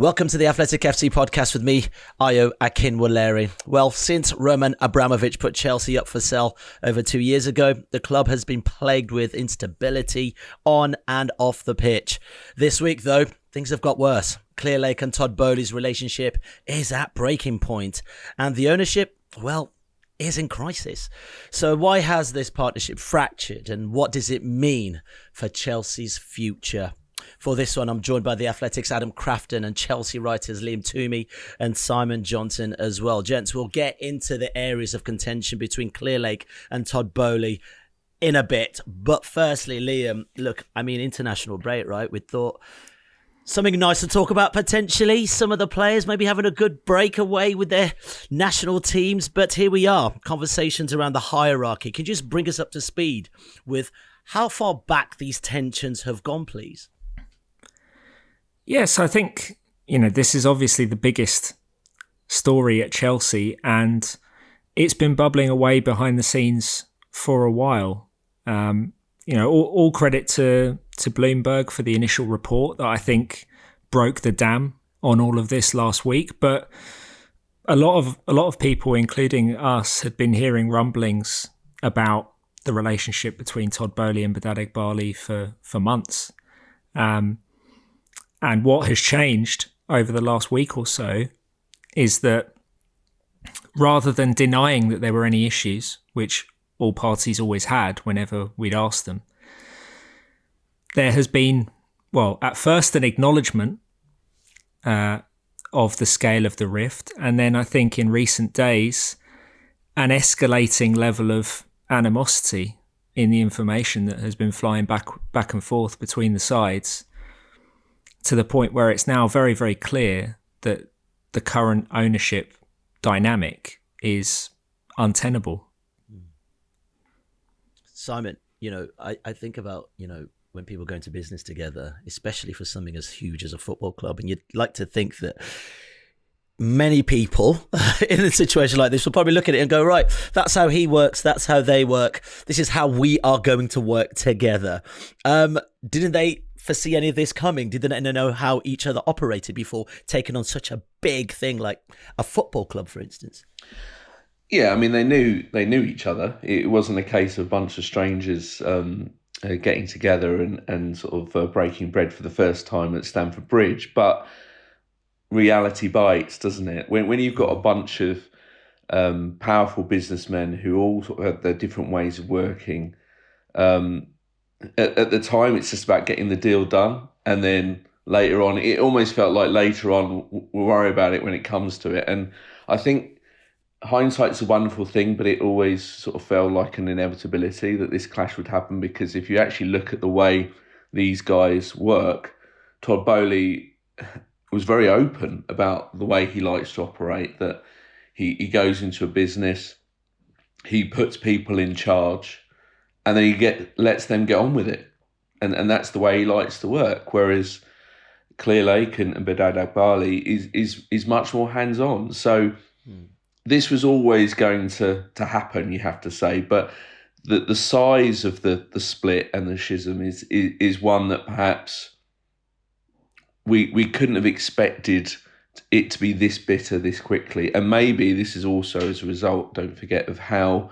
Welcome to the Athletic FC podcast with me, Ayo Akinwolere. Well, since Roman Abramovich put Chelsea up for sale over 2 years ago, the club has been plagued with instability on and off the pitch. This week, though, things have got worse. Clearlake and Todd Boehly's relationship is at breaking point, and the ownership, well, is in crisis. So why has this partnership fractured, and what does it mean for Chelsea's future? For this one, I'm joined by the Athletic's Adam Crafton and Chelsea writers Liam Twomey and Simon Johnson as well. Gents, we'll get into the areas of contention between Clearlake and Todd Boehly in a bit. But firstly, Liam, look, international break, right? We thought something nice to talk about potentially. Some of the players maybe having a good breakaway with their national teams. But here we are, conversations around the hierarchy. Can you just bring us up to speed with how far back these tensions have gone, please? Yes, I think, this is obviously the biggest story at Chelsea, and it's been bubbling away behind the scenes for a while. All credit to Bloomberg for the initial report that I think broke the dam on all of this last week. But a lot of people, including us, had been hearing rumblings about the relationship between Todd Boehly and Boehly for months. And what has changed over the last week or so is that rather than denying that there were any issues, which all parties always had whenever we'd asked them, there has been, at first an acknowledgement of the scale of the rift. And then I think in recent days, an escalating level of animosity in the information that has been flying back and forth between the sides, to the point where it's now very, very clear that the current ownership dynamic is untenable. Simon, I think about, when people go into business together, especially for something as huge as a football club, and you'd like to think that many people in a situation like this will probably look at it and go, right, that's how he works, that's how they work, this is how we are going to work together. Didn't they foresee any of this coming? Did they know how each other operated before taking on such a big thing like a football club, for instance? Yeah, they knew each other. It wasn't a case of a bunch of strangers getting together and sort of breaking bread for the first time at Stamford Bridge. But reality bites, doesn't it? When you've got a bunch of powerful businessmen who all sort of have their different ways of working, at the time, it's just about getting the deal done. And then later on, it almost felt like later on, we'll worry about it when it comes to it. And I think hindsight's a wonderful thing, but it always sort of felt like an inevitability that this clash would happen, because if you actually look at the way these guys work, Todd Boehly was very open about the way he likes to operate, that he goes into a business, he puts people in charge, and then he lets them get on with it. And that's the way he likes to work. Whereas Clearlake and Boehly is much more hands-on. So this was always going to happen, you have to say. But the size of the split and the schism is one that perhaps we couldn't have expected it to be this bitter this quickly. And maybe this is also as a result, don't forget, of how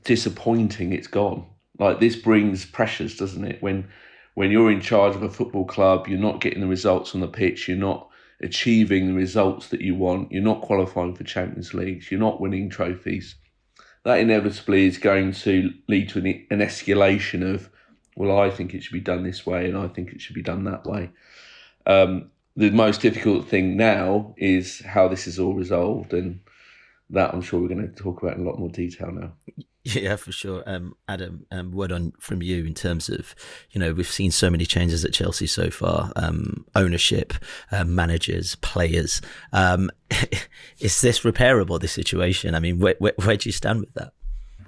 disappointing it's gone. Like, this brings pressures, doesn't it? When you're in charge of a football club, you're not getting the results on the pitch, you're not achieving the results that you want, you're not qualifying for Champions Leagues, you're not winning trophies. That inevitably is going to lead to an escalation of, well, I think it should be done this way and I think it should be done that way. The most difficult thing now is how this is all resolved, and that I'm sure we're going to talk about in a lot more detail now. Yeah, for sure. Adam, word on from you in terms of, we've seen so many changes at Chelsea so far, ownership, managers, players. Is this repairable, this situation? Where do you stand with that?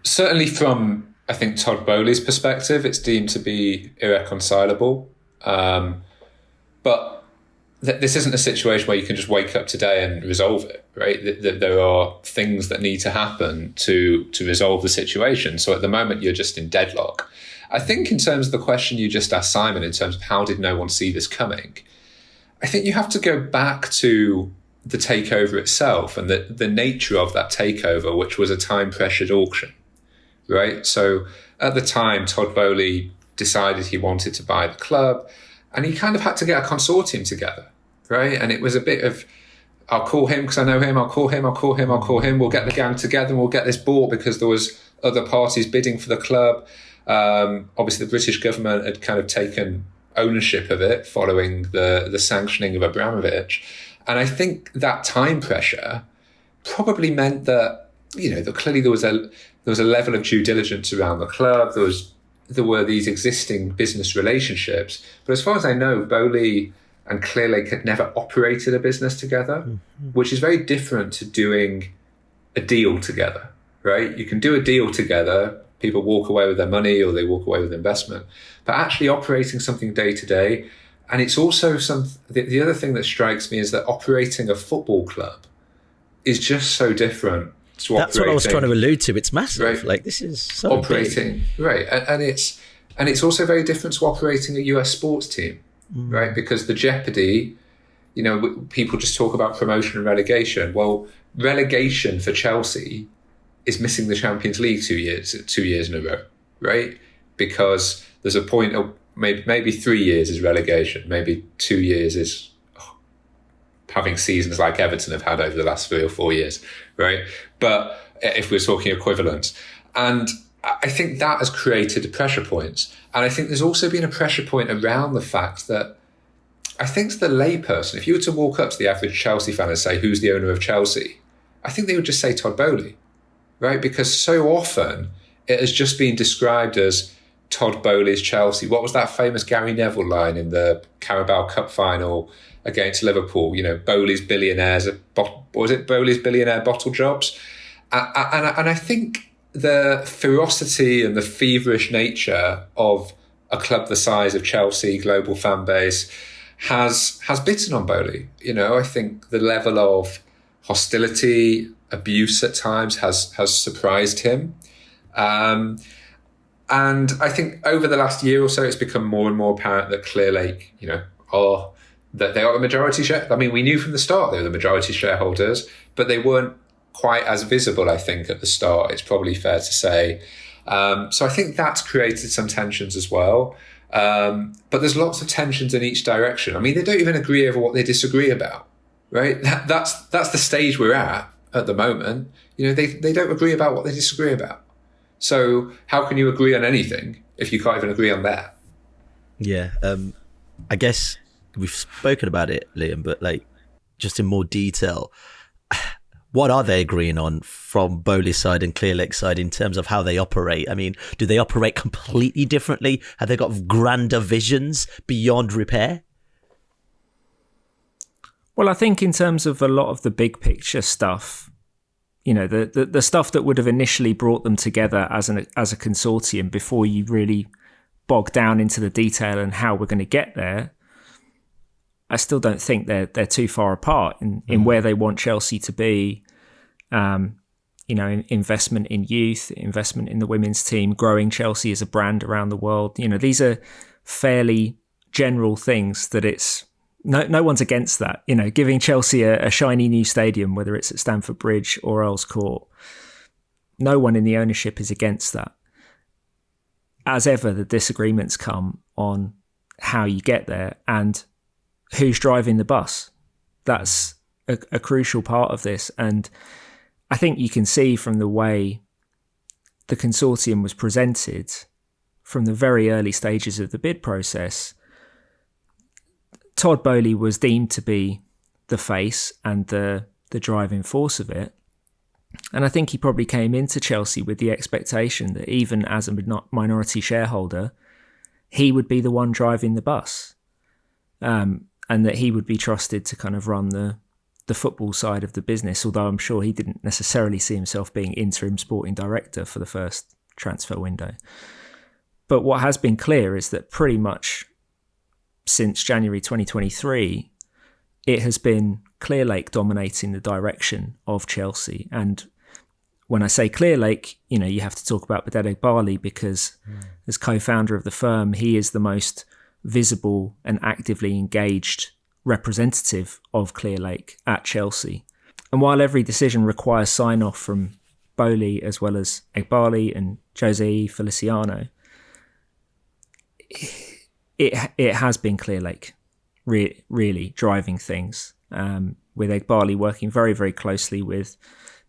Certainly from, I think, Todd Boehly's perspective, it's deemed to be irreconcilable. But this isn't a situation where you can just wake up today and resolve it, right? There are things that need to happen to resolve the situation. So at the moment, you're just in deadlock. I think in terms of the question you just asked, Simon, in terms of how did no one see this coming, I think you have to go back to the takeover itself and the nature of that takeover, which was a time-pressured auction, right? So at the time, Todd Boehly decided he wanted to buy the club, and he kind of had to get a consortium together, right? And it was a bit of, I'll call him because I know him, I'll call him, we'll get the gang together and we'll get this bought, because there was other parties bidding for the club. Obviously, the British government had kind of taken ownership of it following the sanctioning of Abramovich. And I think that time pressure probably meant that, that clearly there was a level of due diligence around the club. There were these existing business relationships. But as far as I know, Boehly and Clearlake had never operated a business together, which is very different to doing a deal together, right? You can do a deal together, people walk away with their money or they walk away with investment, but actually operating something day to day. And it's also the other thing that strikes me is that operating a football club is just so different to That's what I was trying to allude to. It's massive. Right? Like, this is so operating big. Right, and it's also very different to operating a US sports team, right? Because the jeopardy, people just talk about promotion and relegation. Well, relegation for Chelsea is missing the Champions League 2 years in a row, right? Because there's a point of maybe 3 years is relegation, maybe 2 years is having seasons like Everton have had over the last 3 or 4 years, right? But if we're talking equivalents, and I think that has created pressure points. And I think there's also been a pressure point around the fact that I think to the layperson, if you were to walk up to the average Chelsea fan and say, who's the owner of Chelsea? I think they would just say Todd Boehly, right? Because so often it has just been described as Todd Boehly's Chelsea. What was that famous Gary Neville line in the Carabao Cup final against Liverpool? Boehly's billionaires, Boehly's billionaire bottle jobs? And I think the ferocity and the feverish nature of a club the size of Chelsea, global fan base, has bitten on Boehly. I think the level of hostility, abuse at times has surprised him. And I think over the last year or so, it's become more and more apparent that Clearlake, that they are the majority share. I mean, we knew from the start they were the majority shareholders, but they weren't quite as visible, I think, at the start. It's probably fair to say. So I think that's created some tensions as well. But there's lots of tensions in each direction. I mean, they don't even agree over what they disagree about, right? That's the stage we're at the moment. They don't agree about what they disagree about. So how can you agree on anything if you can't even agree on that? Yeah, I guess we've spoken about it, Liam, but just in more detail, what are they agreeing on from Boehly's side and Clearlake's side in terms of how they operate? I mean, do they operate completely differently? Have they got grander visions beyond repair? Well, I think in terms of a lot of the big picture stuff, the stuff that would have initially brought them together as a consortium before you really bog down into the detail and how we're going to get there, I still don't think they're too far apart in where they want Chelsea to be. Investment in youth, investment in the women's team, growing Chelsea as a brand around the world. These are fairly general things that it's no one's against that. Giving Chelsea a shiny new stadium, whether it's at Stamford Bridge or Earls Court, no one in the ownership is against that. As ever, the disagreements come on how you get there and who's driving the bus. That's a crucial part of this. And I think you can see from the way the consortium was presented from the very early stages of the bid process, Todd Boehly was deemed to be the face and the driving force of it. And I think he probably came into Chelsea with the expectation that even as a minority shareholder, he would be the one driving the bus. And that he would be trusted to kind of run the football side of the business, although I'm sure he didn't necessarily see himself being interim sporting director for the first transfer window. But what has been clear is that pretty much since January 2023, it has been Clearlake dominating the direction of Chelsea. And when I say Clearlake, you have to talk about Getty Boehly because as co-founder of the firm, he is the most visible and actively engaged representative of Clearlake at Chelsea. And while every decision requires sign-off from Boehly as well as Eghbali and Jose Feliciano, it has been Clearlake really driving things, with Eghbali working very, very closely with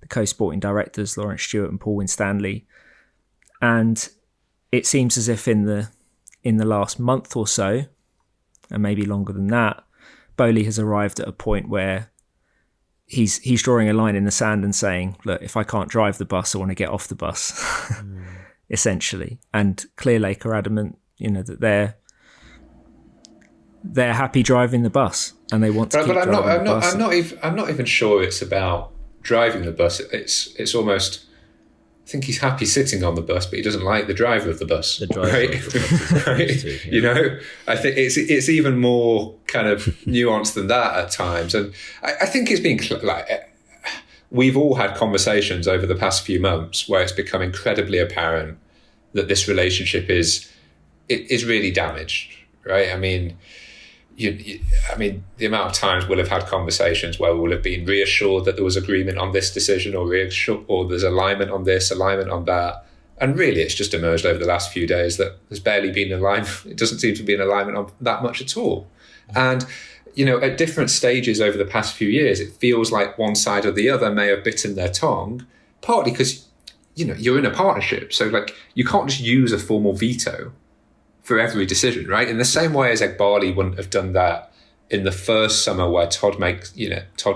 the co-sporting directors, Lawrence Stewart and Paul Winstanley. And it seems as if in the last month or so, and maybe longer than that, Boehly has arrived at a point where he's drawing a line in the sand and saying, look, if I can't drive the bus, I want to get off the bus, essentially. And Clearlake are adamant, that they're happy driving the bus and they want to keep driving the bus. I'm not even sure it's about driving the bus. It's almost, I think he's happy sitting on the bus, but he doesn't like the driver of the bus. Right? I think it's even more kind of nuanced than that at times. And I think it's been we've all had conversations over the past few months where it's become incredibly apparent that this relationship is really damaged, right? I mean, the amount of times we'll have had conversations where we'll have been reassured that there was agreement on this decision, or there's alignment on this, alignment on that. And really, it's just emerged over the last few days that there's barely been alignment. It doesn't seem to be an alignment on that much at all. And, at different stages over the past few years, it feels like one side or the other may have bitten their tongue, partly because, you're in a partnership. So, you can't just use a formal veto for every decision, right? In the same way as Eghbali wouldn't have done that in the first summer where Todd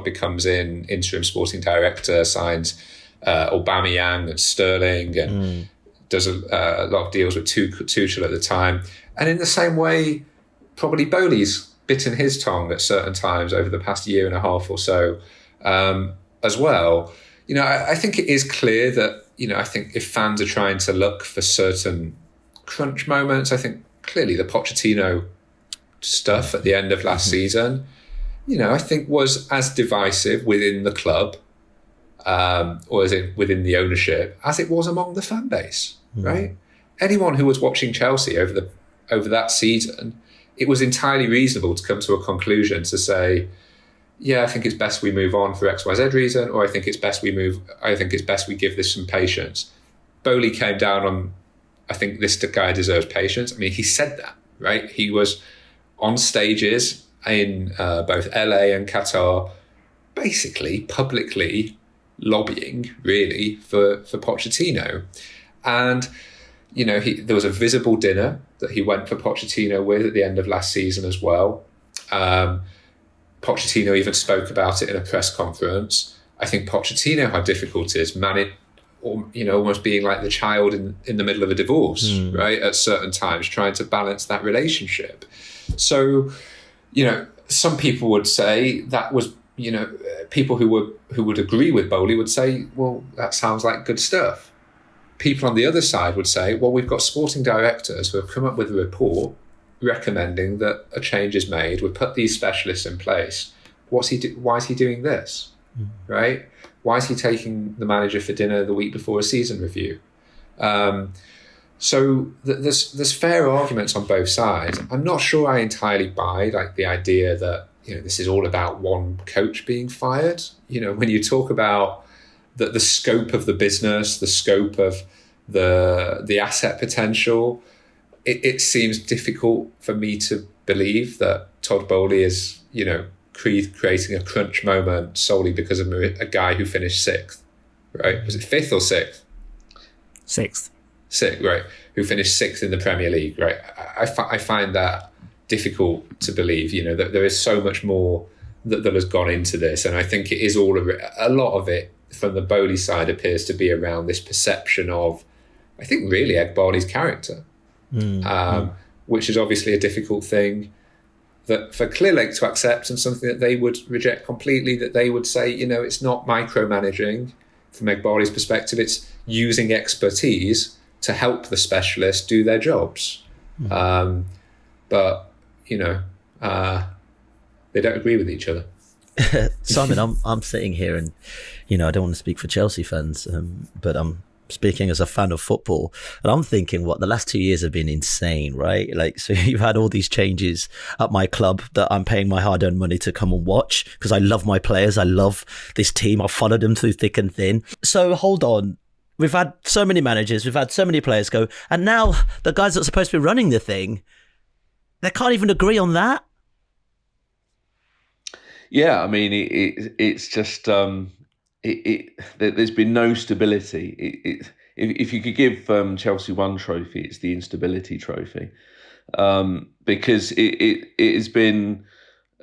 becomes interim sporting director, signs Aubameyang and Sterling, and does a lot of deals with Tuchel at the time. And in the same way, probably Boehly's bitten his tongue at certain times over the past year and a half or so as well. I think it is clear that, I think if fans are trying to look for certain crunch moments, I think clearly the Pochettino stuff at the end of last season, I think was as divisive within the club, or as within the ownership, as it was among the fan base, right? Anyone who was watching Chelsea over that season, it was entirely reasonable to come to a conclusion to say, yeah, I think it's best we move on for XYZ reason, or I think it's best we give this some patience. Boehly came down on, I think this guy deserves patience. I mean, he said that, right? He was on stages in both LA and Qatar, basically publicly lobbying, really, for Pochettino. And, there was a visible dinner that he went for Pochettino with at the end of last season as well. Pochettino even spoke about it in a press conference. I think Pochettino had difficulties almost being like the child in the middle of a divorce, right? At certain times, trying to balance that relationship. So, some people would say that was, people who would agree with Boehly would say, well, that sounds like good stuff. People on the other side would say, well, we've got sporting directors who have come up with a report recommending that a change is made. We've put these specialists in place. Why is he doing this, right? Why is he taking the manager for dinner the week before a season review? So there's fair arguments on both sides. I'm not sure I entirely buy the idea that this is all about one coach being fired. When you talk about the scope of the business, the scope of the asset potential, it seems difficult for me to believe that Todd Boehly is creating a crunch moment solely because of a guy who finished sixth, right? Was it fifth or sixth? Sixth, right? Who finished sixth in the Premier League, right? I find that difficult to believe. That there is so much more that has gone into this, and I think it is a lot of it from the Boehly side appears to be around this perception of, I think, really Eghbali's character, which is obviously a difficult thing that for Clearlake to accept, and something that they would reject completely, that they would say, it's not micromanaging from Eghbali's perspective, it's using expertise to help the specialists do their jobs. But, they don't agree with each other. Simon, I'm sitting here and, I don't want to speak for Chelsea fans, but I'm speaking as a fan of football, and I'm thinking, what, the last 2 years have been insane, right? Like, so you've had all these changes at my club that I'm paying my hard-earned money to come and watch because I love my players. I love this team. I've followed them through thick and thin. So hold on. We've had so many managers. We've had so many players go. And now the guys that are supposed to be running the thing, they can't even agree on that. Yeah, I mean, it's just there's been no stability. If you could give Chelsea one trophy, it's the instability trophy, because it has been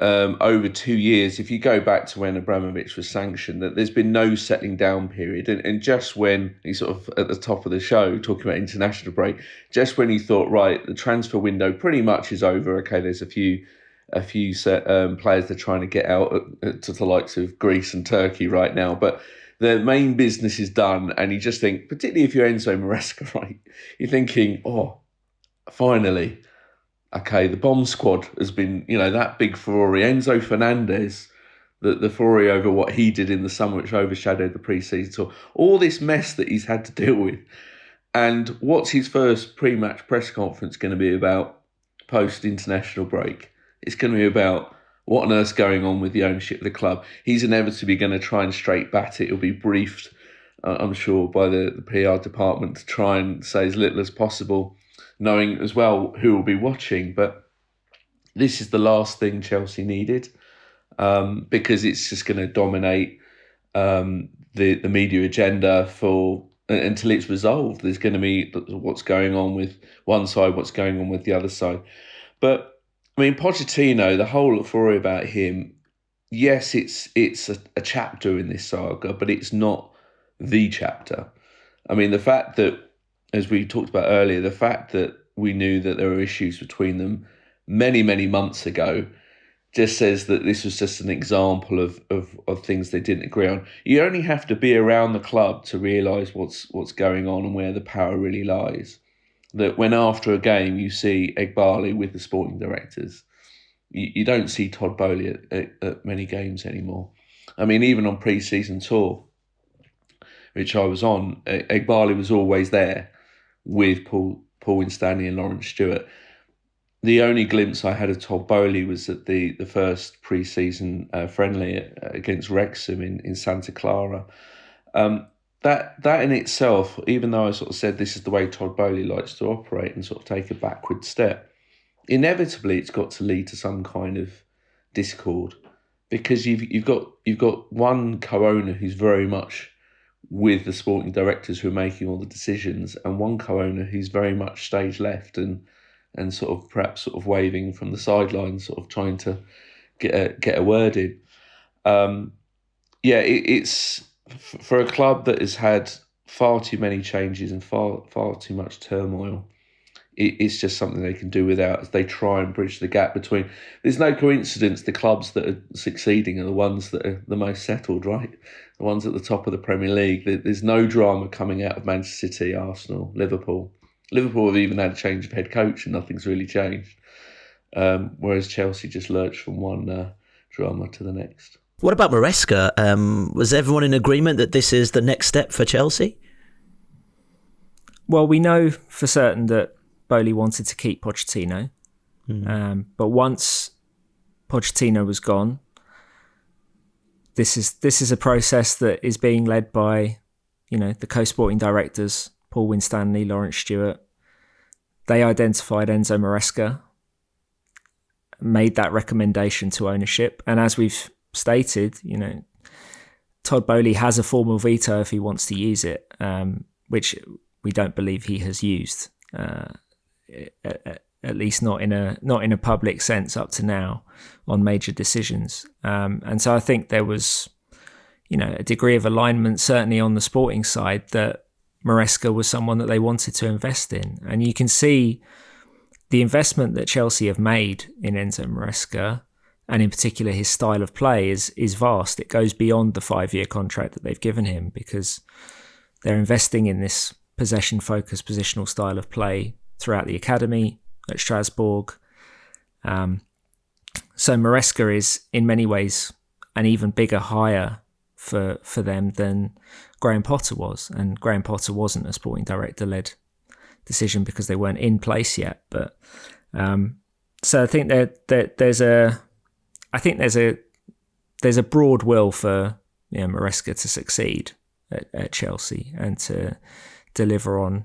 over 2 years. If you go back to when Abramovich was sanctioned, that there's been no settling down period, and just when he sort of at the top of the show talking about international break, just when he thought, right, the transfer window pretty much is over. Okay, there's a few players they're trying to get out to the likes of Greece and Turkey right now, but the main business is done. And you just think, particularly if you're Enzo Maresca, right, you're thinking, oh, finally, okay, the bomb squad has been, that big furore. Enzo Fernandez, the furore over what he did in the summer, which overshadowed the pre-season tour, all this mess that he's had to deal with. And what's his first pre-match press conference going to be about post-international break? It's going to be about what on earth's going on with the ownership of the club. He's inevitably going to try and straight bat it. He'll be briefed, I'm sure, by the PR department to try and say as little as possible, knowing as well who will be watching. But this is the last thing Chelsea needed, because it's just going to dominate the media agenda until it's resolved. There's going to be what's going on with one side, what's going on with the other side. But I mean, Pochettino, the whole story about him, yes, it's a chapter in this saga, but it's not the chapter. I mean, the fact that, as we talked about earlier, the fact that we knew that there were issues between them many, many months ago just says that this was just an example of things they didn't agree on. You only have to be around the club to realise what's going on and where the power really lies. That when after a game you see Eghbali with the sporting directors, you don't see Todd Boehly at many games anymore. I mean, even on pre-season tour, which I was on, Eghbali was always there with Paul Winstanley and Lawrence Stewart. The only glimpse I had of Todd Boehly was at the first pre-season friendly against Wrexham in Santa Clara. That in itself, even though I sort of said this is the way Todd Boehly likes to operate and sort of take a backward step, inevitably it's got to lead to some kind of discord, because you've got one co-owner who's very much with the sporting directors who are making all the decisions, and one co-owner who's very much stage left and sort of perhaps sort of waving from the sidelines, sort of trying to get a word in. It's for a club that has had far too many changes and far too much turmoil. It's just something they can do without as they try and bridge the gap between. There's no coincidence the clubs that are succeeding are the ones that are the most settled, right? The ones at the top of the Premier League. There's no drama coming out of Manchester City, Arsenal, Liverpool. Liverpool have even had a change of head coach and nothing's really changed. Whereas Chelsea just lurched from one drama to the next. What about Maresca? Was everyone in agreement that this is the next step for Chelsea? Well, we know for certain that Boehly wanted to keep Pochettino. But once Pochettino was gone, this is a process that is being led by, the co-sporting directors, Paul Winstanley, Lawrence Stewart. They identified Enzo Maresca, made that recommendation to ownership, and as we've stated, Todd Boehly has a formal veto if he wants to use it, which we don't believe he has used, at least not in a public sense up to now on major decisions. And so I think there was, a degree of alignment certainly on the sporting side that Maresca was someone that they wanted to invest in, and you can see the investment that Chelsea have made in Enzo Maresca, and in particular his style of play, is vast. It goes beyond the 5-year contract that they've given him, because they're investing in this possession-focused, positional style of play throughout the academy at Strasbourg. So Maresca is, in many ways, an even bigger hire for them than Graham Potter was. And Graham Potter wasn't a sporting director-led decision because they weren't in place yet. But so I think there's a broad will for Maresca to succeed at Chelsea and to deliver on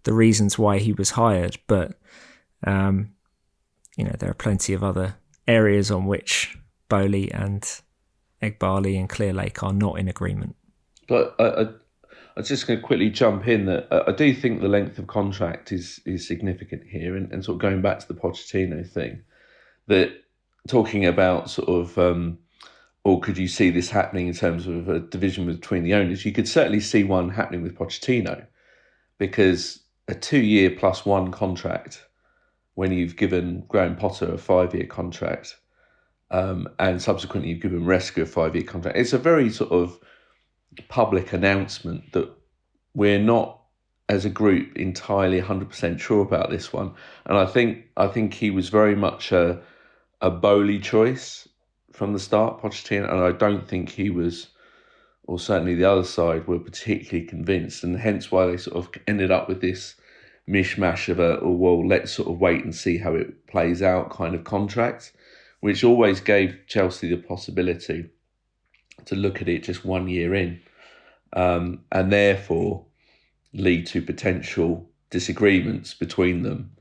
the reasons why he was hired. But there are plenty of other areas on which Boehly and Eghbali and Clearlake are not in agreement. But I'm just going to quickly jump in that I do think the length of contract is significant here, and sort of going back to the Pochettino thing, that talking about sort of, or could you see this happening in terms of a division between the owners? You could certainly see one happening with Pochettino, because a 2-year plus 1 contract, when you've given Graham Potter a 5-year contract, and subsequently you've given Maresca a 5-year contract, it's a very sort of public announcement that we're not, as a group, entirely 100% sure about this one. And I think he was very much a Boehly choice from the start, Pochettino, and I don't think he was, or certainly the other side, were particularly convinced, and hence why they sort of ended up with this mishmash of let's sort of wait and see how it plays out kind of contract, which always gave Chelsea the possibility to look at it just 1 year in, and therefore lead to potential disagreements between them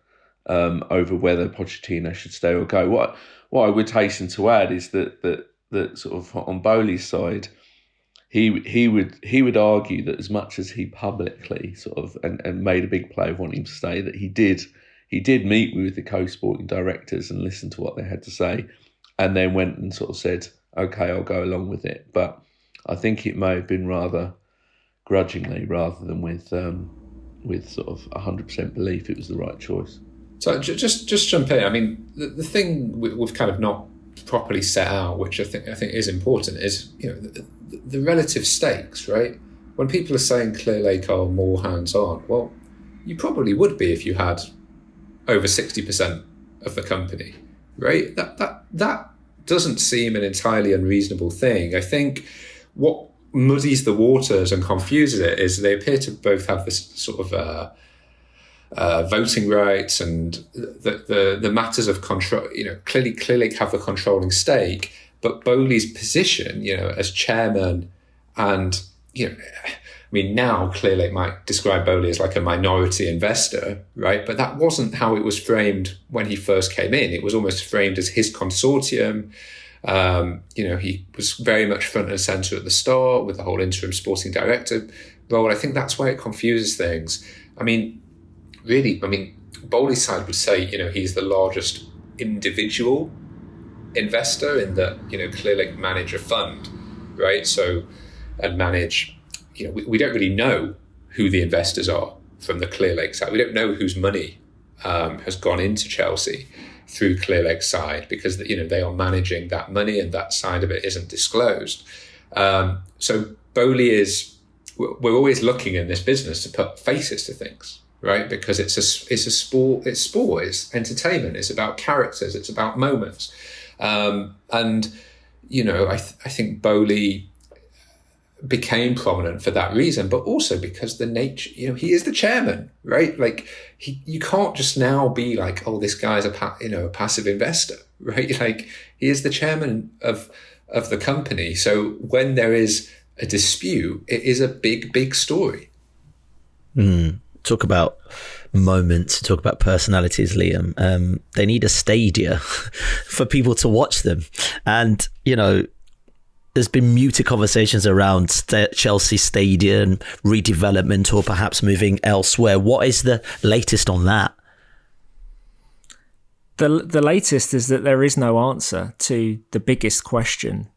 over whether Pochettino should stay or go. What I would hasten to add is that sort of on Boehly's side, he would argue that as much as he publicly sort of and made a big play of wanting to stay, that he did meet with the co-sporting directors and listen to what they had to say, and then went and sort of said, okay, I'll go along with it. But I think it may have been rather grudgingly rather than with sort of 100% belief it was the right choice. So just jump in. I mean, the thing we've kind of not properly set out, which I think is important, is the relative stakes, right? When people are saying Clearlake are more hands-on, well, you probably would be if you had over 60% of the company, right? That doesn't seem an entirely unreasonable thing. I think what muddies the waters and confuses it is they appear to both have this sort of voting rights and the matters of control. Clearly Clearlake have the controlling stake, but Boehly's position, as chairman, and now Clearlake might describe Boehly as like a minority investor, right? But that wasn't how it was framed when he first came in. It was almost framed as his consortium. He was very much front and centre at the start with the whole interim sporting director role. I think that's where it confuses things. Boehly's side would say, he's the largest individual investor in that, Clearlake manage a fund, right? So, and manage, we don't really know who the investors are from the Clearlake side. We don't know whose money has gone into Chelsea through Clearlake's side, because they are managing that money and that side of it isn't disclosed. So Boehly we're always looking in this business to put faces to things, right? Because it's sport, it's entertainment, it's about characters, it's about moments. I think Boehly became prominent for that reason, but also because the nature, he is the chairman, right? Like you can't just now be like, oh, this guy's a passive investor, right? Like he is the chairman of the company. So when there is a dispute, it is a big story. Talk about moments, talk about personalities, Liam. They need a stadia for people to watch them. And, there's been muted conversations around Chelsea Stadium redevelopment or perhaps moving elsewhere. What is the latest on that? The latest is that there is no answer to the biggest question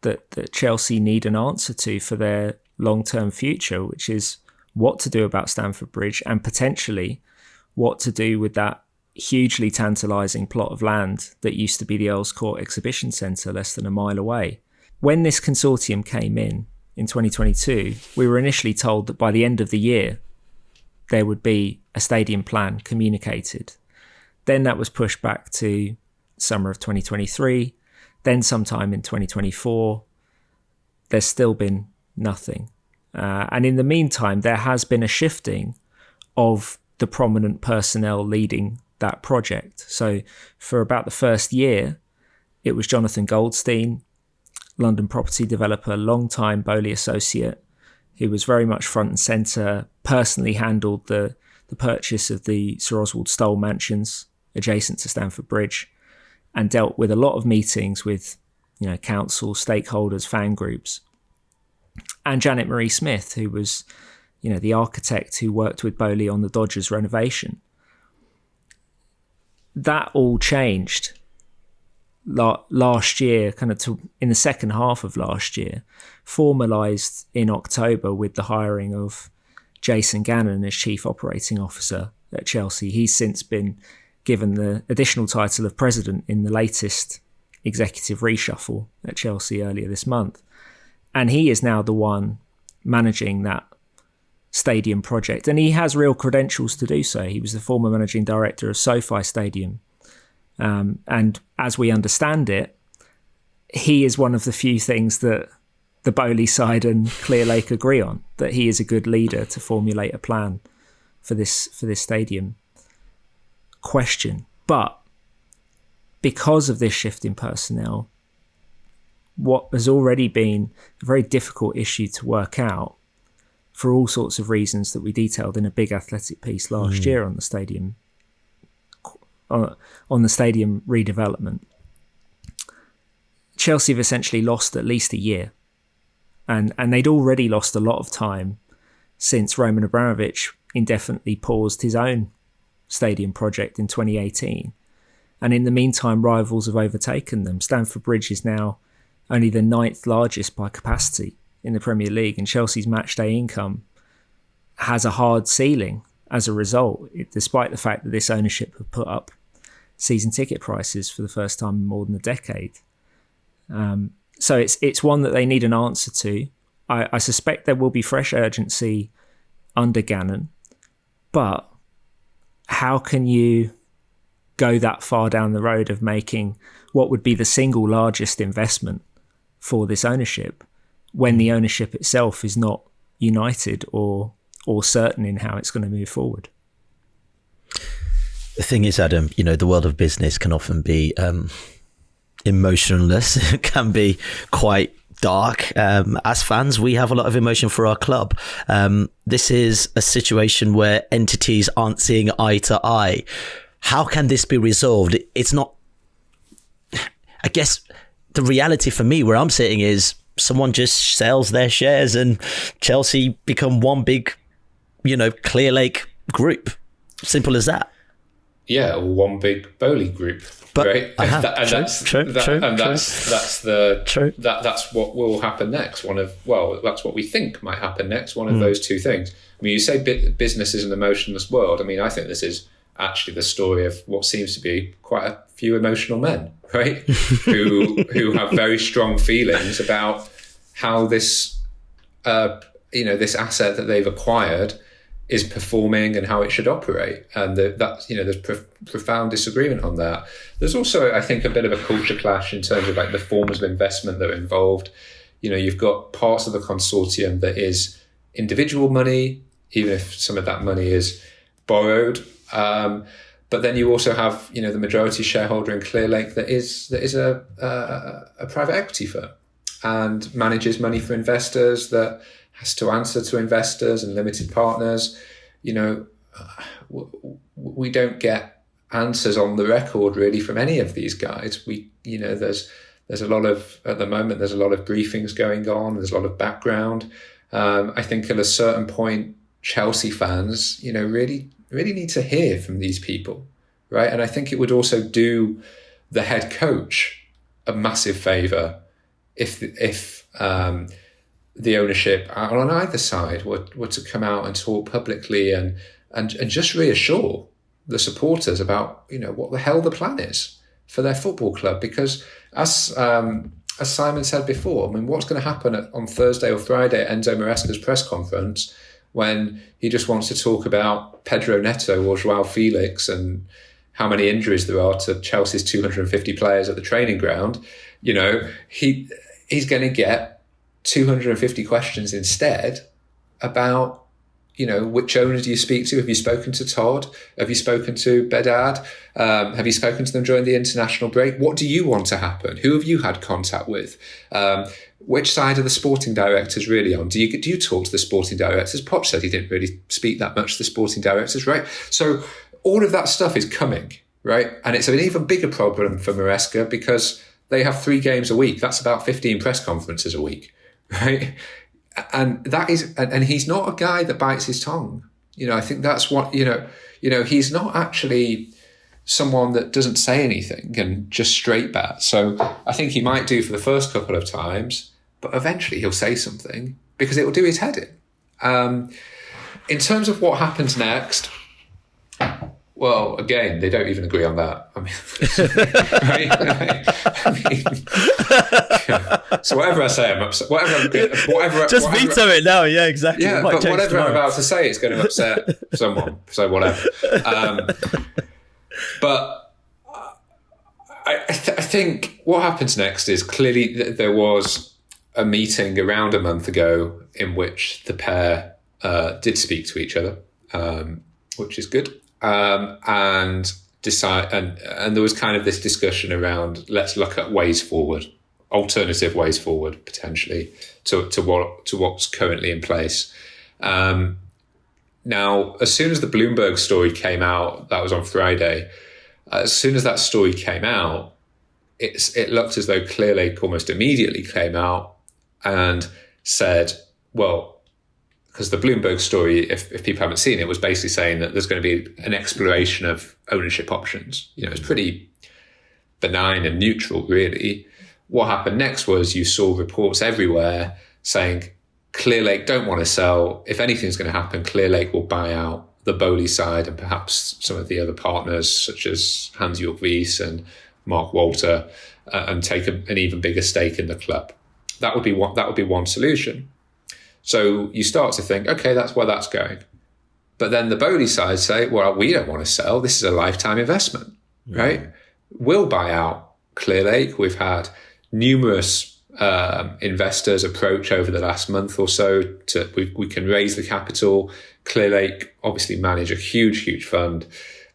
that Chelsea need an answer to for their long-term future, which is what to do about Stamford Bridge and potentially what to do with that hugely tantalising plot of land that used to be the Earls Court Exhibition Centre less than a mile away. When this consortium came in 2022, we were initially told that by the end of the year, there would be a stadium plan communicated. Then that was pushed back to summer of 2023, then sometime in 2024. there's still been nothing. And in the meantime, there has been a shifting of the prominent personnel leading that project. So for about the first year, it was Jonathan Goldstein, London property developer, long-time Boehly associate, who was very much front and centre, personally handled the purchase of the Sir Oswald Stoll mansions adjacent to Stamford Bridge, and dealt with a lot of meetings with, council, stakeholders, fan groups. And Janet Marie Smith, who was, the architect who worked with Boehly on the Dodgers renovation. That all changed last year, in the second half of last year, formalised in October with the hiring of Jason Gannon as Chief Operating Officer at Chelsea. He's since been given the additional title of President in the latest executive reshuffle at Chelsea earlier this month. And he is now the one managing that stadium project. And he has real credentials to do so. He was the former managing director of SoFi Stadium. And as we understand it, he is one of the few things that the Boehly side and Clearlake agree on, that he is a good leader to formulate a plan for this stadium question. But because of this shift in personnel, what has already been a very difficult issue to work out for all sorts of reasons that we detailed in a big Athletic piece last year on the stadium redevelopment, Chelsea have essentially lost at least a year. And they'd already lost a lot of time since Roman Abramovich indefinitely paused his own stadium project in 2018. And in the meantime, rivals have overtaken them. Stamford Bridge is now only the 9th largest by capacity in the Premier League, and Chelsea's matchday income has a hard ceiling as a result, despite the fact that this ownership have put up season ticket prices for the first time in more than a decade. So it's one that they need an answer to. I suspect there will be fresh urgency under Gannon, but how can you go that far down the road of making what would be the single largest investment for this ownership when the ownership itself is not united or certain in how it's going to move forward? The thing is, Adam, the world of business can often be emotionless. It can be quite dark. As fans, we have a lot of emotion for our club. This is a situation where entities aren't seeing eye to eye. How can this be resolved? It's not, I guess the reality for me where I'm sitting is someone just sells their shares and Chelsea become one big, Clearlake group. Simple as that. Yeah, one big Boehly group. But right, that's what will happen next. That's what we think might happen next. One of those two things. I mean, you say business is an emotionless world. I mean, I think this is actually the story of what seems to be quite a few emotional men, right? who have very strong feelings about how this, this asset that they've acquired is performing and how it should operate, and there's profound disagreement on that. There's also, I think, a bit of a culture clash in terms of like the forms of investment that are involved. You've got parts of the consortium that is individual money, even if some of that money is borrowed. But then you also have, the majority shareholder in Clearlake that is a private equity firm and manages money for investors, that has to answer to investors and limited partners. We don't get answers on the record really from any of these guys. There's a lot of, at the moment, there's a lot of briefings going on. There's a lot of background. I think at a certain point, Chelsea fans, really need to hear from these people, right? And I think it would also do the head coach a massive favour if the ownership on either side were to come out and talk publicly and just reassure the supporters about what the hell the plan is for their football club. Because as Simon said before, I mean, what's going to happen on Thursday or Friday at Enzo Maresca's press conference when he just wants to talk about Pedro Neto or Joao Felix and how many injuries there are to Chelsea's 250 players at the training ground? He's going to get 250 questions instead about, which owner do you speak to? Have you spoken to Todd? Have you spoken to Bedard? Have you spoken to them during the international break? What do you want to happen? Who have you had contact with? Which side are the sporting directors really on? Do you talk to the sporting directors? Poch said he didn't really speak that much to the sporting directors, right? So all of that stuff is coming, right? And it's an even bigger problem for Maresca because they have 3 games a week. That's about 15 press conferences a week, right? And and he's not a guy that bites his tongue. I think that's what, he's not actually someone that doesn't say anything and just straight bat. So I think he might do for the first couple of times, but eventually he'll say something because it will do his head in. In terms of what happens next, well, again, they don't even agree on that. I mean, so whatever I say, I'm upset. Whatever. Just veto it now. Yeah, exactly. Yeah, but whatever I'm about to say is going to upset someone. So whatever. But I think what happens next is clearly there was a meeting around a month ago in which the pair did speak to each other, which is good. And decide, and there was kind of this discussion around let's look at ways forward, alternative ways forward potentially to what's currently in place. Now, as soon as the Bloomberg story came out, that was on Friday. As soon as that story came out, it looked as though Clearlake almost immediately came out and said, well, because the Bloomberg story, if people haven't seen it, was basically saying that there's going to be an exploration of ownership options. It's pretty benign and neutral, really. What happened next was you saw reports everywhere saying Clearlake don't want to sell. If anything's going to happen, Clearlake will buy out the Boehly side and perhaps some of the other partners, such as Hans-Jörg Wyss and Mark Walter, and take an even bigger stake in the club. That would be one solution. So you start to think, okay, that's where that's going. But then the Boehly side say, well, we don't want to sell. This is a lifetime investment, right? We'll buy out Clearlake. We've had numerous investors approach over the last month or so. We can raise the capital. Clearlake obviously manage a huge fund.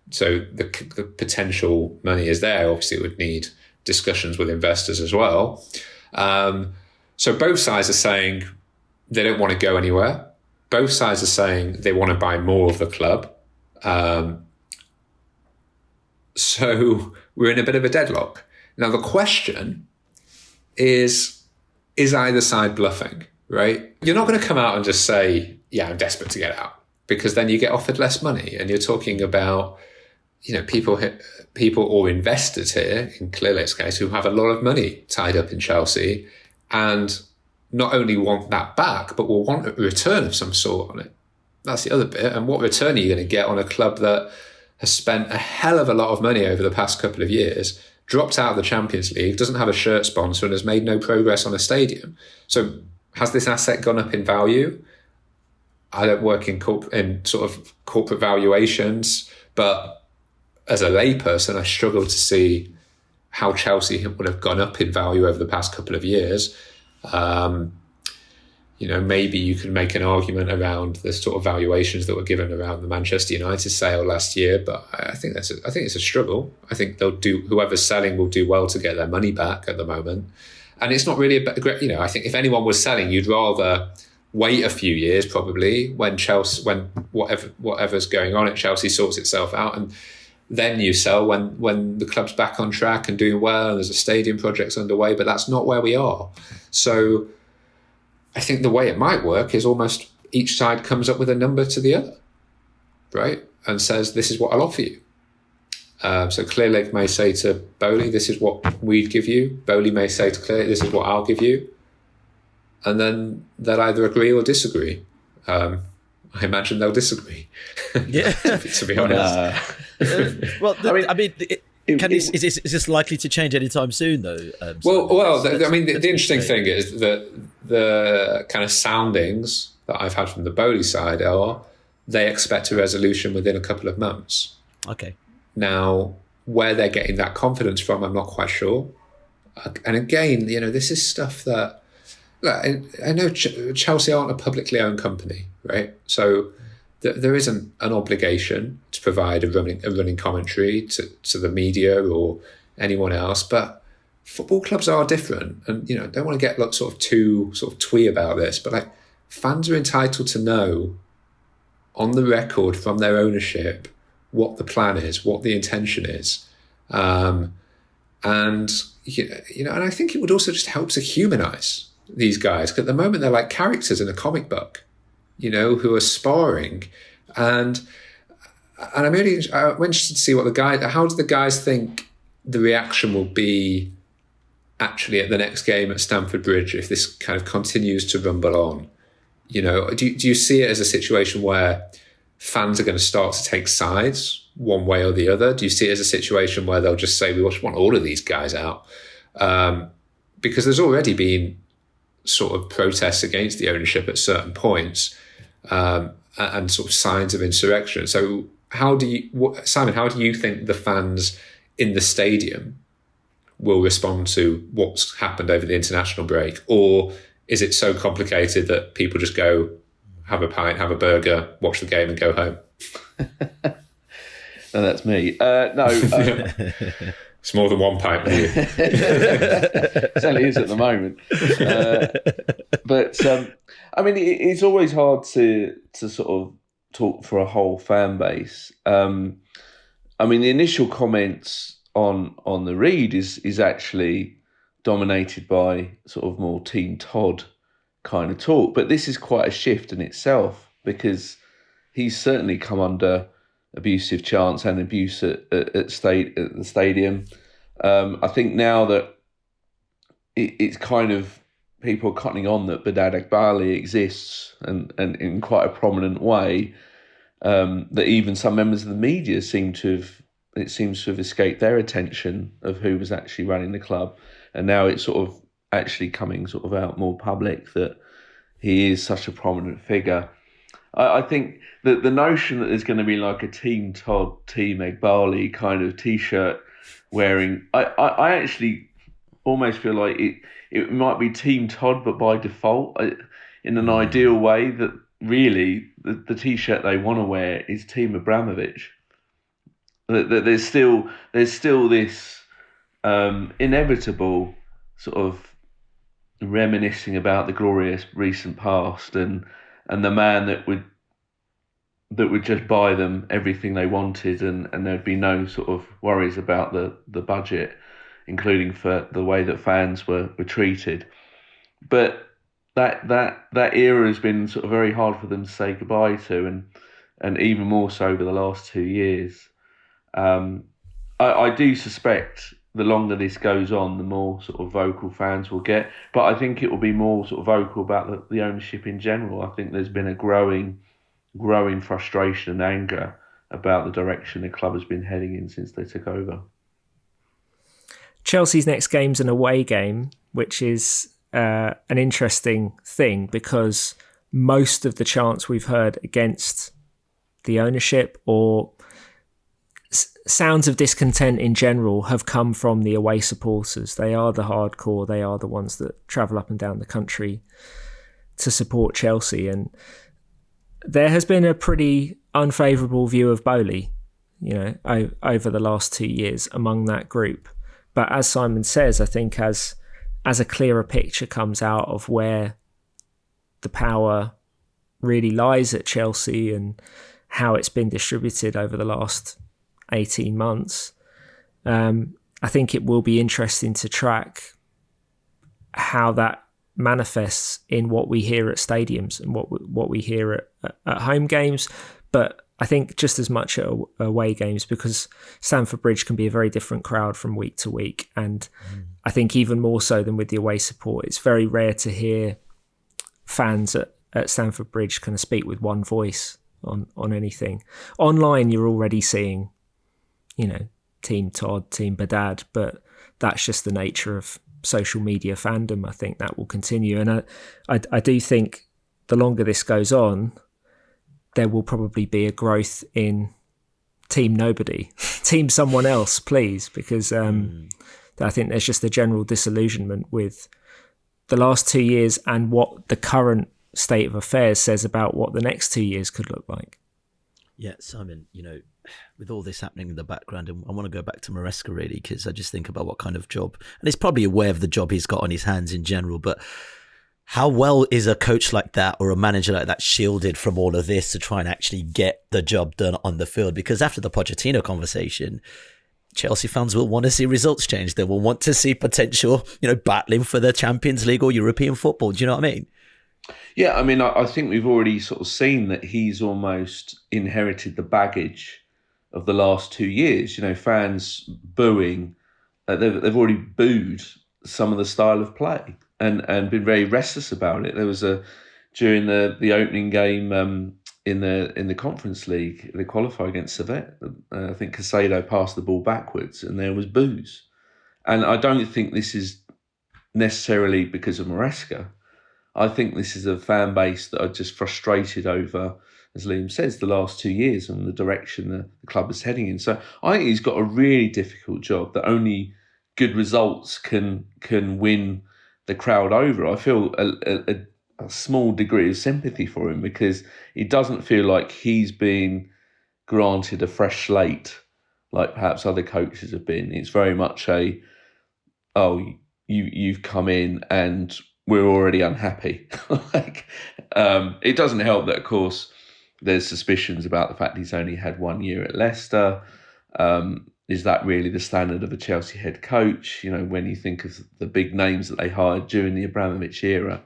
So the potential money is there. Obviously, it would need discussions with investors as well. So both sides are saying, they don't want to go anywhere. Both sides are saying they want to buy more of the club. So we're in a bit of a deadlock. Now, the question is either side bluffing, right? You're not going to come out and just say, yeah, I'm desperate to get out, because then you get offered less money. And you're talking about, people or investors here, in Clearlake's case, who have a lot of money tied up in Chelsea and not only want that back, but will want a return of some sort on it. That's the other bit. And what return are you going to get on a club that has spent a hell of a lot of money over the past couple of years, dropped out of the Champions League, doesn't have a shirt sponsor, and has made no progress on a stadium? So has this asset gone up in value? I don't work in sort of corporate valuations, but as a layperson, I struggle to see how Chelsea would have gone up in value over the past couple of years. Maybe you can make an argument around the sort of valuations that were given around the Manchester United sale last year, but I think it's a struggle. I think whoever's selling will do well to get their money back at the moment, and it's not really I think if anyone was selling, you'd rather wait a few years probably when whatever's going on at Chelsea sorts itself out, and then you sell when the club's back on track and doing well and there's a stadium projects underway. But that's not where we are. So I think the way it might work is almost each side comes up with a number to the other, right? And says, this is what I'll offer you. So Clearlake may say to Boehly, this is what we'd give you. Boehly may say to Clearlake, this is what I'll give you. And then they'll either agree or disagree. I imagine they'll disagree. Yeah. to be honest. Is this likely to change anytime soon, though? The interesting thing is that the kind of soundings that I've had from the Boehly side are they expect a resolution within a couple of months. Okay. Now, where they're getting that confidence from, I'm not quite sure. And again, this is stuff that... I know Chelsea aren't a publicly owned company, right? So there isn't an obligation to provide a running commentary to the media or anyone else, but football clubs are different, and don't want to get sort of too sort of twee about this, but like fans are entitled to know on the record from their ownership what the plan is, what the intention is, and and I think it would also just help to humanize these guys, because at the moment they're like characters in a comic book, who are sparring, and I'm really interested to see how do the guys think the reaction will be actually at the next game at Stamford Bridge if this kind of continues to rumble on. Do you see it as a situation where fans are going to start to take sides one way or the other? Do you see it as a situation where they'll just say, we just want all of these guys out? Because there's already been sort of protests against the ownership at certain points, and sort of signs of insurrection. So Simon, how do you think the fans in the stadium will respond to what's happened over the international break? Or is it so complicated that people just go, have a pint, have a burger, watch the game and go home? No, that's me. No. It's more than one pint with you. It certainly is at the moment. But it's always hard to sort of talk for a whole fan base. The initial comments on the read is actually dominated by sort of more Team Todd kind of talk. But this is quite a shift in itself, because he's certainly come under abusive chants and abuse at the stadium. I think now that it's kind of people are cutting on that Bedad Agbali exists and in quite a prominent way, that even some members of the media seems to have escaped their attention of who was actually running the club. And now it's sort of actually coming sort of out more public that he is such a prominent figure. I think that the notion that there's going to be like a Team Todd, Team Agbali kind of T-shirt wearing, I actually almost feel like it might be Team Todd, but by default, in an ideal way, that really the T-shirt they want to wear is Team Abramovich. That there's still this inevitable sort of reminiscing about the glorious recent past and the man that would just buy them everything they wanted, and there'd be no sort of worries about the budget, including for the way that fans were treated. But that era has been sort of very hard for them to say goodbye to, and even more so over the last 2 years. I do suspect the longer this goes on, the more sort of vocal fans will get. But I think it will be more sort of vocal about the ownership in general. I think there's been a growing frustration and anger about the direction the club has been heading in since they took over. Chelsea's next game's an away game, which is an interesting thing, because most of the chants we've heard against the ownership or sounds of discontent in general have come from the away supporters. They are the hardcore. They are the ones that travel up and down the country to support Chelsea. And there has been a pretty unfavourable view of Boehly, over the last 2 years among that group. But as Simon says, I think as a clearer picture comes out of where the power really lies at Chelsea and how it's been distributed over the last 18 months, I think it will be interesting to track how that manifests in what we hear at stadiums and what we hear at home games, but I think just as much at away games, because Stamford Bridge can be a very different crowd from week to week, and I think even more so than with the away support, it's very rare to hear fans at Stamford Bridge kind of speak with one voice on anything. Online, you're already seeing Team Todd, Team Bedad, but that's just the nature of social media fandom. I think that will continue. And I do think the longer this goes on, there will probably be a growth in Team Nobody, Team Someone Else, please, because I think there's just a general disillusionment with the last 2 years and what the current state of affairs says about what the next 2 years could look like. Yeah, Simon, with all this happening in the background, and I want to go back to Maresca really, because I just think about what kind of job, and he's probably aware of the job he's got on his hands in general, but how well is a coach like that or a manager like that shielded from all of this to try and actually get the job done on the field? Because after the Pochettino conversation, Chelsea fans will want to see results change. They will want to see potential, battling for the Champions League or European football. Do you know what I mean? Yeah, I mean, I think we've already sort of seen that he's almost inherited the baggage of the last 2 years. Fans booing, they've already booed some of the style of play and been very restless about it. There was during the opening game in the Conference League, the qualifier against Servette, I think Caicedo passed the ball backwards and there was boos. And I don't think this is necessarily because of Maresca. I think this is a fan base that are just frustrated over, as Liam says, the last 2 years and the direction the club is heading in. So I think he's got a really difficult job that only good results can win the crowd over. I feel a small degree of sympathy for him because it doesn't feel like he's been granted a fresh slate like perhaps other coaches have been. It's very much you've come in and we're already unhappy. It doesn't help that, of course, there's suspicions about the fact he's only had 1 year at Leicester. Is that really the standard of a Chelsea head coach? When you think of the big names that they hired during the Abramovich era,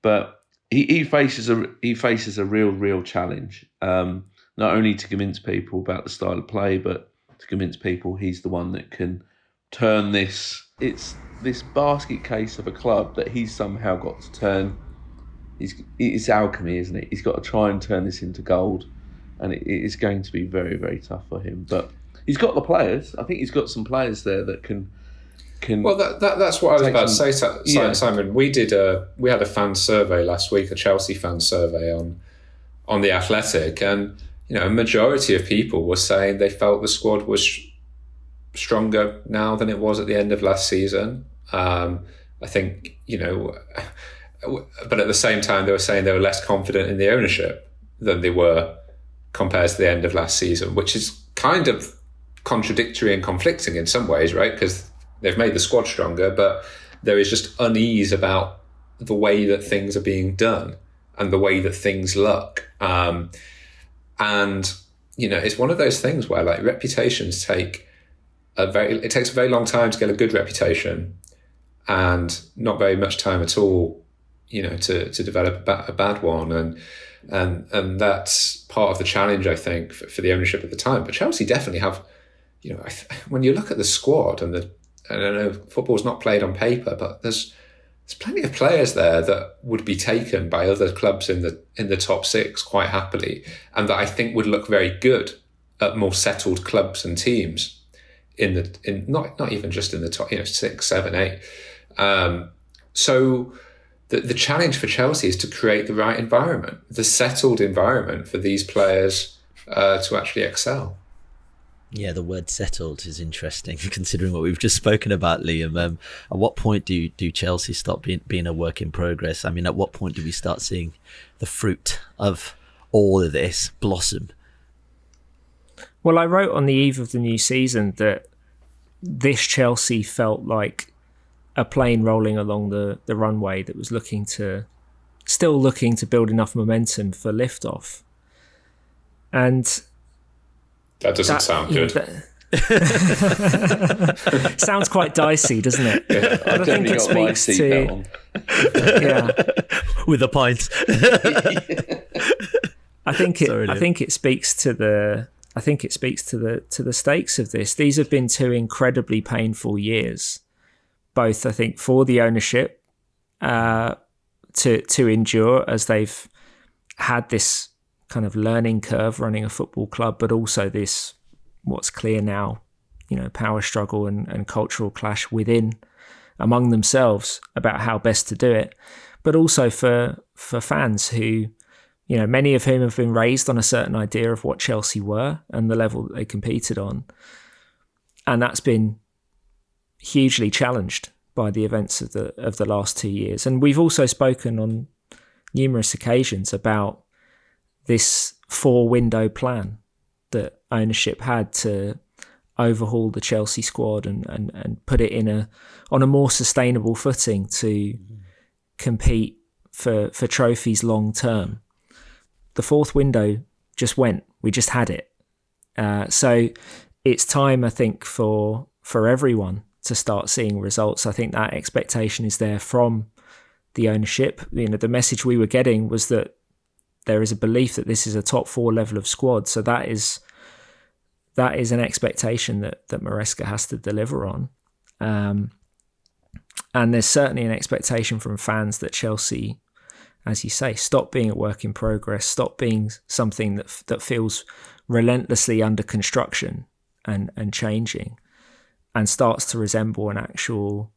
but he faces a real challenge. Not only to convince people about the style of play, but to convince people he's the one that can turn this. It's this basket case of a club that he's somehow got to turn. It's alchemy, isn't it? He's got to try and turn this into gold, and it is going to be very, very tough for him. But he's got the players. I think he's got some players there that can. Well, that's what I was about to say, Simon. We had a fan survey last week, a Chelsea fan survey on the Athletic, and a majority of people were saying they felt the squad was stronger now than it was at the end of last season. I think, but at the same time, they were saying they were less confident in the ownership than they were compared to the end of last season, which is kind of contradictory and conflicting in some ways, right? Because they've made the squad stronger, but there is just unease about the way that things are being done and the way that things look. It's one of those things where reputations takes a very long time to get a good reputation and not very much time at all, to develop a bad one. And that's part of the challenge, I think, for the ownership at the time. But Chelsea definitely have, when you look at the squad and I know football's not played on paper, but there's plenty of players there that would be taken by other clubs in the top six quite happily, and that I think would look very good at more settled clubs and teams in not even just in the top 6, 7, 8. So the challenge for Chelsea is to create the right environment, the settled environment for these players to actually excel. Yeah, the word settled is interesting considering what we've just spoken about, Liam. At what point do Chelsea stop being a work in progress? I mean, at what point do we start seeing the fruit of all of this blossom? Well, I wrote on the eve of the new season that this Chelsea felt like a plane rolling along the runway that was still looking to build enough momentum for liftoff. And that doesn't sound good. Sounds quite dicey, doesn't it? Yeah, I think it speaks to with a pint. I think it speaks to the stakes of this. These have been 2 incredibly painful years, both I think for the ownership to endure as they've had this kind of learning curve running a football club, but also this what's clear now, power struggle and cultural clash among themselves about how best to do it, but also for fans who, many of whom have been raised on a certain idea of what Chelsea were and the level that they competed on. And that's been hugely challenged by the events of the last 2 years. And we've also spoken on numerous occasions about this 4-window plan that ownership had to overhaul the Chelsea squad and put it on a more sustainable footing to compete for trophies long term. The 4th window just went. We just had it. So it's time, I think, for everyone to start seeing results. I think that expectation is there from the ownership. The message we were getting was that there is a belief that this is a top 4 level of squad. So that is an expectation that Maresca has to deliver on. And there's certainly an expectation from fans that Chelsea, as you say, stop being a work in progress, stop being something that feels relentlessly under construction and changing, and starts to resemble an actual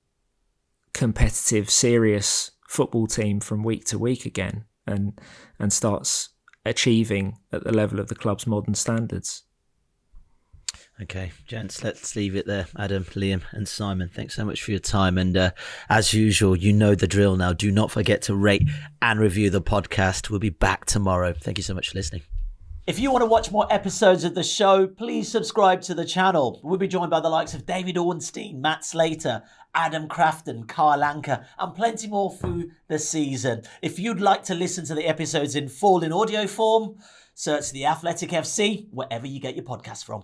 competitive, serious football team from week to week again, and starts achieving at the level of the club's modern standards. Okay, gents, let's leave it there. Adam, Liam and Simon, thanks so much for your time. And as usual, you know the drill now. Do not forget to rate and review the podcast. We'll be back tomorrow. Thank you so much for listening. If you want to watch more episodes of the show, please subscribe to the channel. We'll be joined by the likes of David Ornstein, Matt Slater, Adam Crafton, Carl Anker, and plenty more through the season. If you'd like to listen to the episodes in full in audio form, search The Athletic FC wherever you get your podcasts from.